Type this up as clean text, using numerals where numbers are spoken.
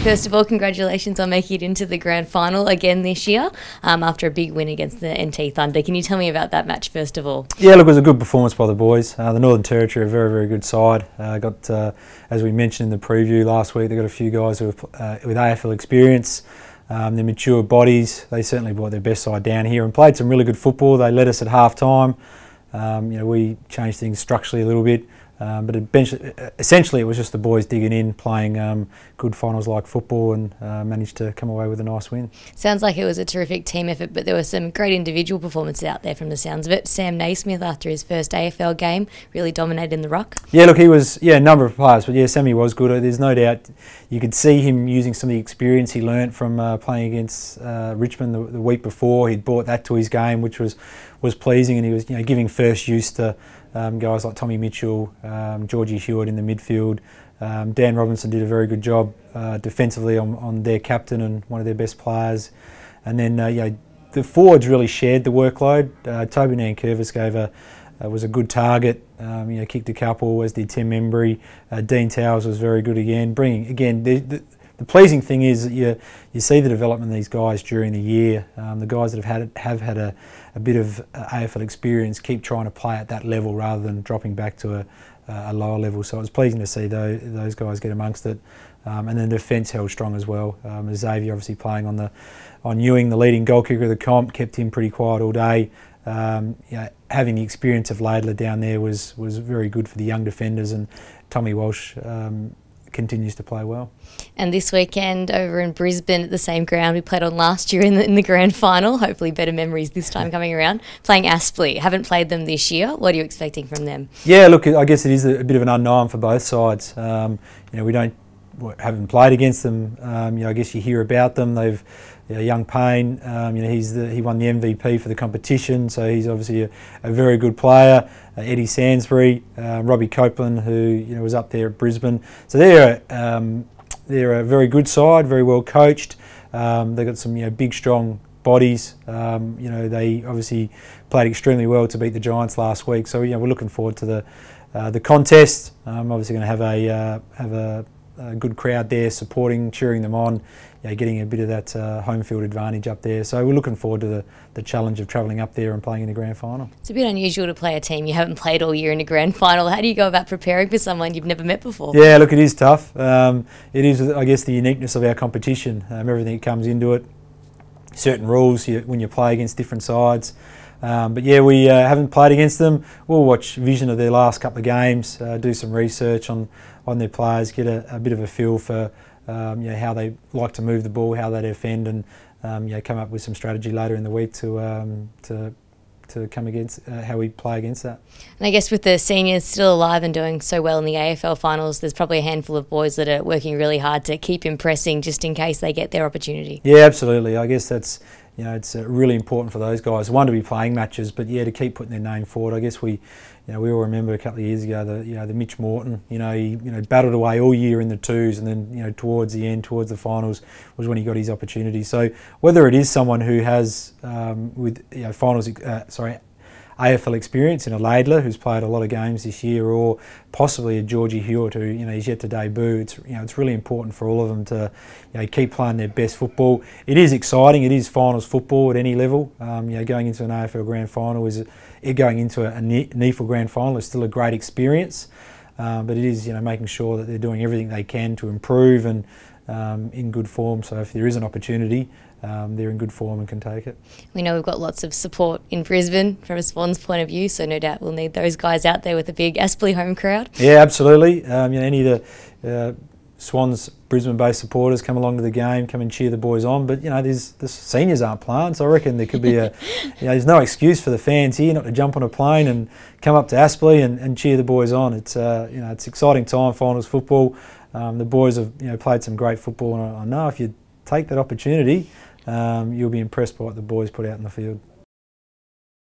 First of all, congratulations on making it into the grand final again this year after a big win against the NT Thunder. Can you tell me about that match first of all? Yeah, look, it was a good performance by the boys. The Northern Territory are a very, very good side. As we mentioned in the preview last week, they've got a few guys who have, with AFL experience. They're mature bodies. They certainly brought their best side down here and played some really good football. They led us at half time. We changed things structurally a little bit. But essentially it was just the boys digging in, playing good finals-like football and managed to come away with a nice win. Sounds like it was a terrific team effort, but there were some great individual performances out there from the sounds of it. Sam Naismith, after his first AFL game, really dominated in the ruck. Yeah, look, he was, a number of players, but yeah, Sammy was good. There's no doubt you could see him using some of the experience he learnt from playing against Richmond the week before. He'd brought that to his game, which was pleasing, and he was giving first use to guys like Tommy Mitchell, Georgie Hewitt in the midfield. Dan Robinson did a very good job defensively on their captain and one of their best players. And then the forwards really shared the workload. Toby Nankervis was a good target, kicked a couple, as did Tim Embry. Dean Towers was very good again. The pleasing thing is that you see the development of these guys during the year. The guys that have had a bit of AFL experience keep trying to play at that level rather than dropping back to a lower level. So it was pleasing to see those guys get amongst it. And then the defence held strong as well. Xavier obviously playing on Ewing, the leading goal kicker of the comp, kept him pretty quiet all day. Having the experience of Laidler down there was very good for the young defenders, and Tommy Walsh continues to play well. And this weekend over in Brisbane at the same ground we played on last year in the grand final, hopefully better memories this time coming around, playing Aspley. Haven't played them this year. What are you expecting from them? Yeah, look, I guess it is a bit of an unknown for both sides. We haven't played against them. I guess you hear about them. They've young Payne, he won the MVP for the competition, so he's obviously a very good player. Eddie Sansbury, Robbie Copeland, who was up there at Brisbane. So they're a very good side, very well coached. They've got some big, strong bodies. They obviously played extremely well to beat the Giants last week. So we're looking forward to the contest. Obviously going to have a good crowd there supporting, cheering them on, getting a bit of that home field advantage up there. So we're looking forward to the challenge of travelling up there and playing in the grand final. It's a bit unusual to play a team you haven't played all year in a grand final. How do you go about preparing for someone you've never met before? Yeah, look, it is tough. It is, I guess, the uniqueness of our competition. Everything that comes into it, certain rules when you play against different sides. But yeah, we haven't played against them. We'll watch vision of their last couple of games, do some research on their players, get a bit of a feel for how they like to move the ball, how they defend, and come up with some strategy later in the week to come against how we play against that. And I guess with the seniors still alive and doing so well in the AFL finals, there's probably a handful of boys that are working really hard to keep impressing just in case they get their opportunity. Yeah, absolutely. I guess that's it's really important for those guys, one, to be playing matches, but yeah, to keep putting their name forward. I guess we all remember a couple of years ago the Mitch Morton. He battled away all year in the twos, and then towards the end, towards the finals, was when he got his opportunity. So whether it is someone who has AFL experience in a Laidler, who's played a lot of games this year, or possibly a Georgie Hewitt, who he's yet to debut. It's really important for all of them to keep playing their best football. It is exciting. It is finals football at any level. Going into an AFL Grand Final going into a NEAFL Grand Final is still a great experience. But it is making sure that they're doing everything they can to improve and in good form. So if there is an opportunity, they're in good form and can take it. We know we've got lots of support in Brisbane from a Swans point of view, so no doubt we'll need those guys out there with a big Aspley home crowd. Yeah, absolutely. Any of the Swans Brisbane-based supporters come along to the game, come and cheer the boys on. But the seniors aren't playing, so I reckon there could be there's no excuse for the fans here not to jump on a plane and come up to Aspley and cheer the boys on. It's it's an exciting time, finals football. The boys have played some great football, and I know if you take that opportunity, you'll be impressed by what the boys put out in the field.